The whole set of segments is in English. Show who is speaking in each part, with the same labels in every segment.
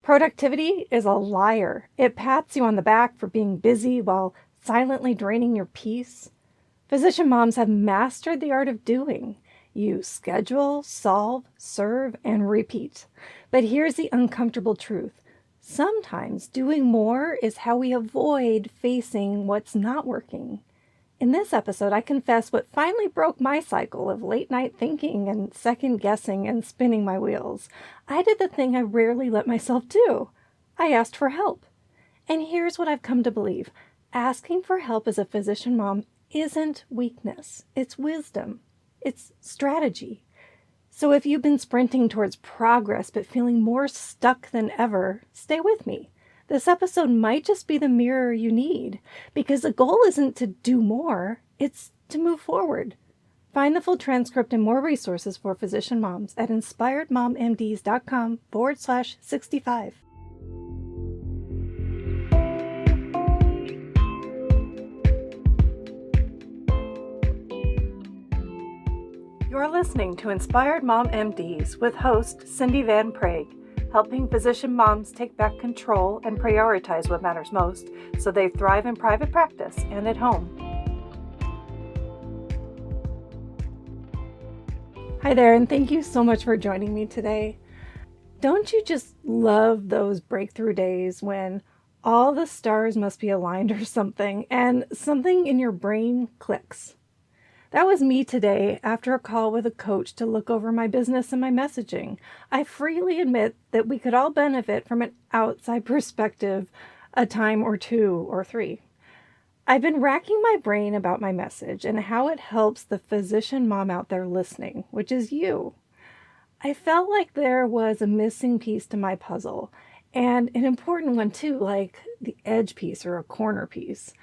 Speaker 1: Productivity is a liar. It pats you on the back for being busy while silently draining your peace. Physician moms have mastered the art of doing. You schedule, solve, serve, and repeat. But here's the uncomfortable truth. Sometimes doing more is how we avoid facing what's not working. In this episode, I confess what finally broke my cycle of late night thinking and second guessing and spinning my wheels. I did the thing I rarely let myself do. I asked for help. And here's what I've come to believe. Asking for help as a physician mom isn't weakness. It's wisdom. It's strategy. So if you've been sprinting towards progress but feeling more stuck than ever, stay with me. This episode might just be the mirror you need, because the goal isn't to do more, it's to move forward. Find the full transcript and more resources for physician moms at inspiredmommds.com/65. You're listening to Inspired Mom MDs with host Cindy Van Prague, helping physician moms take back control and prioritize what matters most so they thrive in private practice and at home. Hi there, and thank you so much for joining me today. Don't you just love those breakthrough days when all the stars must be aligned or something, and something in your brain clicks? That was me today after a call with a coach to look over my business and my messaging. I freely admit that we could all benefit from an outside perspective a time or two or three. I've been racking my brain about my message and how it helps the physician mom out there listening, which is you. I felt like there was a missing piece to my puzzle, and an important one too, like the edge piece or a corner piece.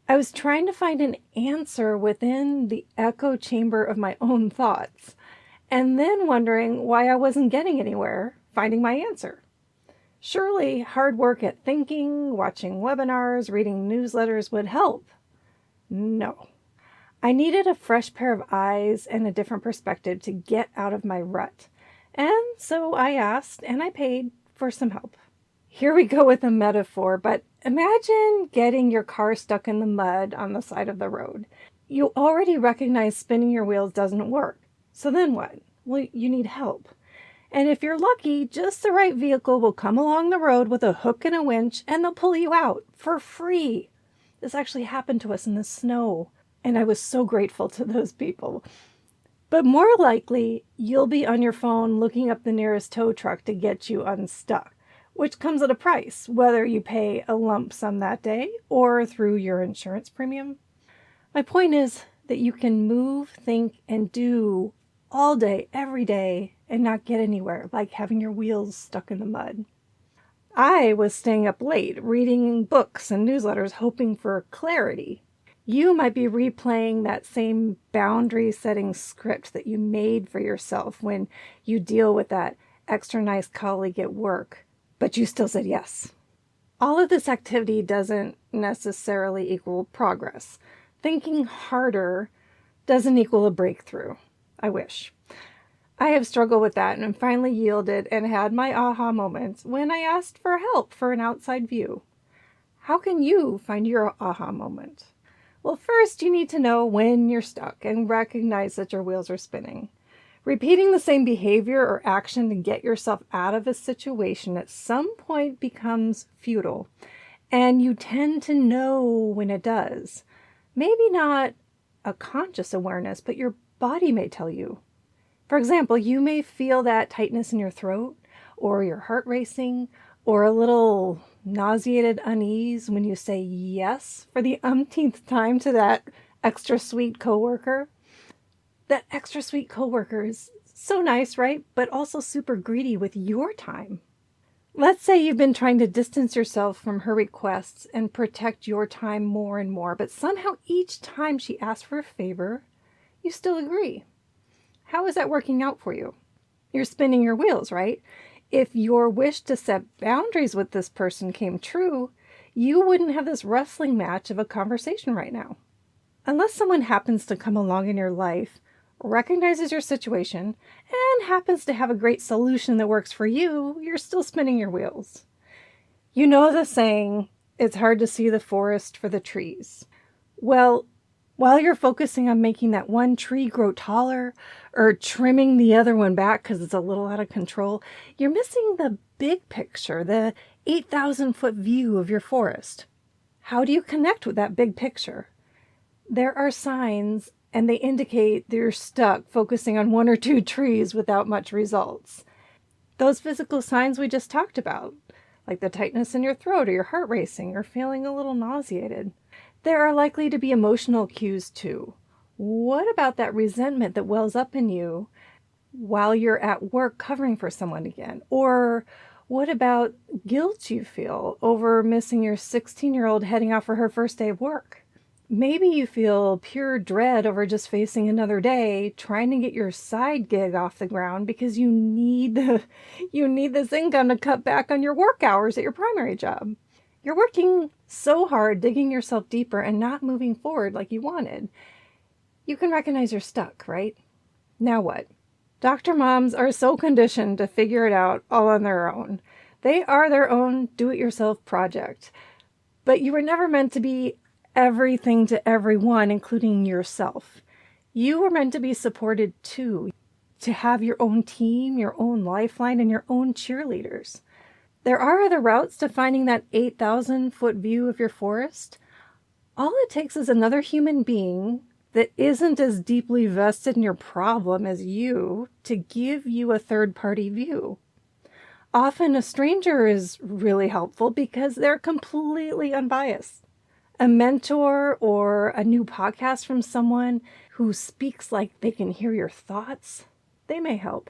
Speaker 1: I was trying to find an answer within the echo chamber of my own thoughts, and then wondering why I wasn't getting anywhere finding my answer. Surely hard work at thinking, watching webinars, reading newsletters would help. No. I needed a fresh pair of eyes and a different perspective to get out of my rut. And so I asked and I paid for some help. Here we go with a metaphor, but imagine getting your car stuck in the mud on the side of the road. You already recognize spinning your wheels doesn't work. So then what? Well, you need help. And if you're lucky, just the right vehicle will come along the road with a hook and a winch, and they'll pull you out for free. This actually happened to us in the snow, and I was so grateful to those people. But more likely, you'll be on your phone looking up the nearest tow truck to get you unstuck, which comes at a price, whether you pay a lump sum that day or through your insurance premium. My point is that you can move, think, and do all day, every day, and not get anywhere, like having your wheels stuck in the mud. I was staying up late, reading books and newsletters, hoping for clarity. You might be replaying that same boundary-setting script that you made for yourself when you deal with that extra nice colleague at work, but you still said yes. All of this activity doesn't necessarily equal progress. Thinking harder doesn't equal a breakthrough. I wish. I have struggled with that and finally yielded and had my aha moments when I asked for help for an outside view. How can you find your aha moment? Well, first you need to know when you're stuck and recognize that your wheels are spinning. Repeating the same behavior or action to get yourself out of a situation at some point becomes futile, and you tend to know when it does. Maybe not a conscious awareness, but your body may tell you. For example, you may feel that tightness in your throat, or your heart racing, or a little nauseated unease when you say yes for the umpteenth time to that extra sweet coworker. That extra sweet coworker is so nice, right? But also super greedy with your time. Let's say you've been trying to distance yourself from her requests and protect your time more and more, but somehow each time she asks for a favor, you still agree. How is that working out for you? You're spinning your wheels, right? If your wish to set boundaries with this person came true, you wouldn't have this wrestling match of a conversation right now. Unless someone happens to come along in your life recognizes your situation and happens to have a great solution that works for you, you're still spinning your wheels. You know the saying, it's hard to see the forest for the trees. Well, while you're focusing on making that one tree grow taller or trimming the other one back because it's a little out of control, you're missing the big picture, the 8,000-foot view of your forest. How do you connect with that big picture? There are signs, and they indicate that you're stuck focusing on one or two trees without much results. Those physical signs we just talked about, like the tightness in your throat or your heart racing or feeling a little nauseated. There are likely to be emotional cues too. What about that resentment that wells up in you while you're at work covering for someone again? Or what about guilt you feel over missing your 16-year-old heading out for her first day of work? Maybe you feel pure dread over just facing another day, trying to get your side gig off the ground because you need this income to cut back on your work hours at your primary job. You're working so hard, digging yourself deeper and not moving forward like you wanted. You can recognize you're stuck, right? Now what? Dr. Moms are so conditioned to figure it out all on their own. They are their own do-it-yourself project. But you were never meant to be everything to everyone, including yourself. You were meant to be supported too, to have your own team, your own lifeline, and your own cheerleaders. There are other routes to finding that 8,000-foot view of your forest. All it takes is another human being that isn't as deeply vested in your problem as you to give you a third-party view. Often a stranger is really helpful because they're completely unbiased. A mentor or a new podcast from someone who speaks like they can hear your thoughts, they may help.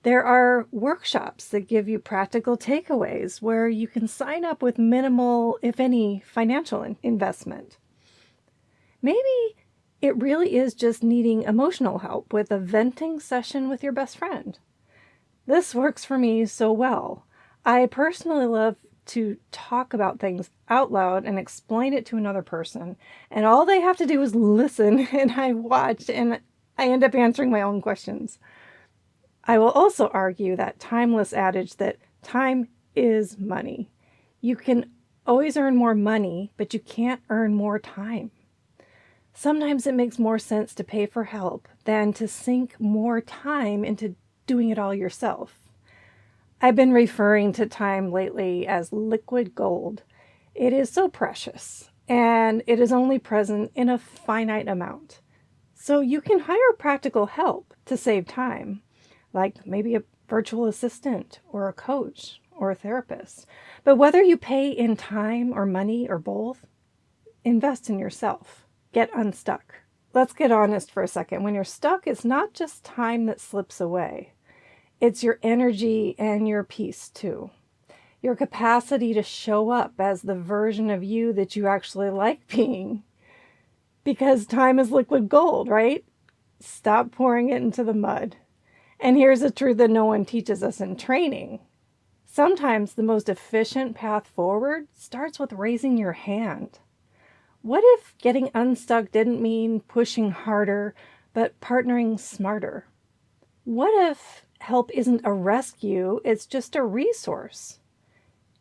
Speaker 1: There are workshops that give you practical takeaways where you can sign up with minimal, if any, financial investment. Maybe it really is just needing emotional help with a venting session with your best friend. This works for me so well. I personally love to talk about things out loud and explain it to another person. And all they have to do is listen, and I watch, and I end up answering my own questions. I will also argue that timeless adage that time is money. You can always earn more money, but you can't earn more time. Sometimes it makes more sense to pay for help than to sink more time into doing it all yourself. I've been referring to time lately as liquid gold. It is so precious, and it is only present in a finite amount. So you can hire practical help to save time, like maybe a virtual assistant or a coach or a therapist. But whether you pay in time or money or both, invest in yourself. Get unstuck. Let's get honest for a second. When you're stuck, it's not just time that slips away. It's your energy and your peace too. Your capacity to show up as the version of you that you actually like being. Because time is liquid gold, right? Stop pouring it into the mud. And here's a truth that no one teaches us in training. Sometimes the most efficient path forward starts with raising your hand. What if getting unstuck didn't mean pushing harder, but partnering smarter? What if help isn't a rescue, it's just a resource?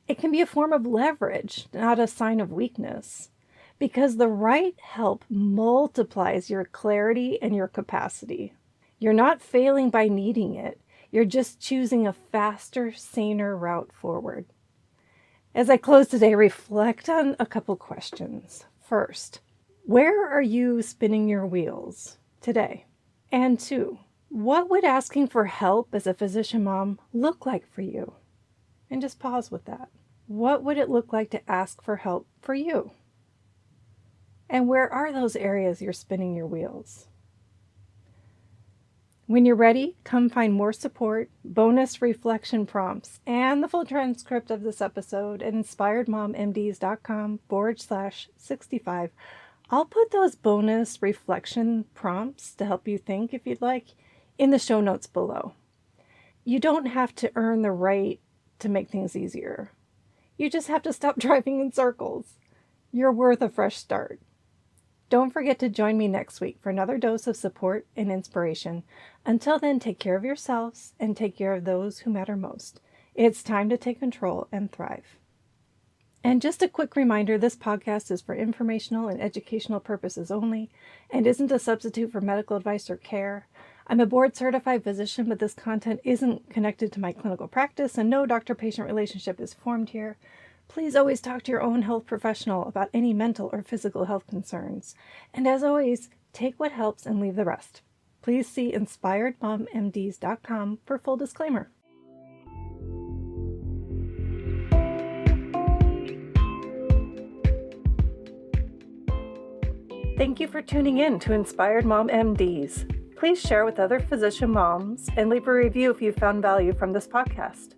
Speaker 1: It can be a form of leverage, not a sign of weakness, because the right help multiplies your clarity and your capacity. You're not failing by needing it. You're just choosing a faster, saner route forward. As I close today, reflect on a couple questions. First, where are you spinning your wheels today? And two, what would asking for help as a physician mom look like for you? And just pause with that. What would it look like to ask for help for you? And where are those areas you're spinning your wheels? When you're ready, come find more support, bonus reflection prompts, and the full transcript of this episode at inspiredmommds.com/65. I'll put those bonus reflection prompts to help you think, if you'd like, in the show notes below. You don't have to earn the right to make things easier. You just have to stop driving in circles. You're worth a fresh start. Don't forget to join me next week for another dose of support and inspiration. Until then, take care of yourselves and take care of those who matter most. It's time to take control and thrive. And just a quick reminder, this podcast is for informational and educational purposes only and isn't a substitute for medical advice or care. I'm a board-certified physician, but this content isn't connected to my clinical practice and no doctor-patient relationship is formed here. Please always talk to your own health professional about any mental or physical health concerns. And as always, take what helps and leave the rest. Please see inspiredmommds.com for full disclaimer. Thank you for tuning in to Inspired Mom MDs. Please share with other physician moms and leave a review if you found value from this podcast.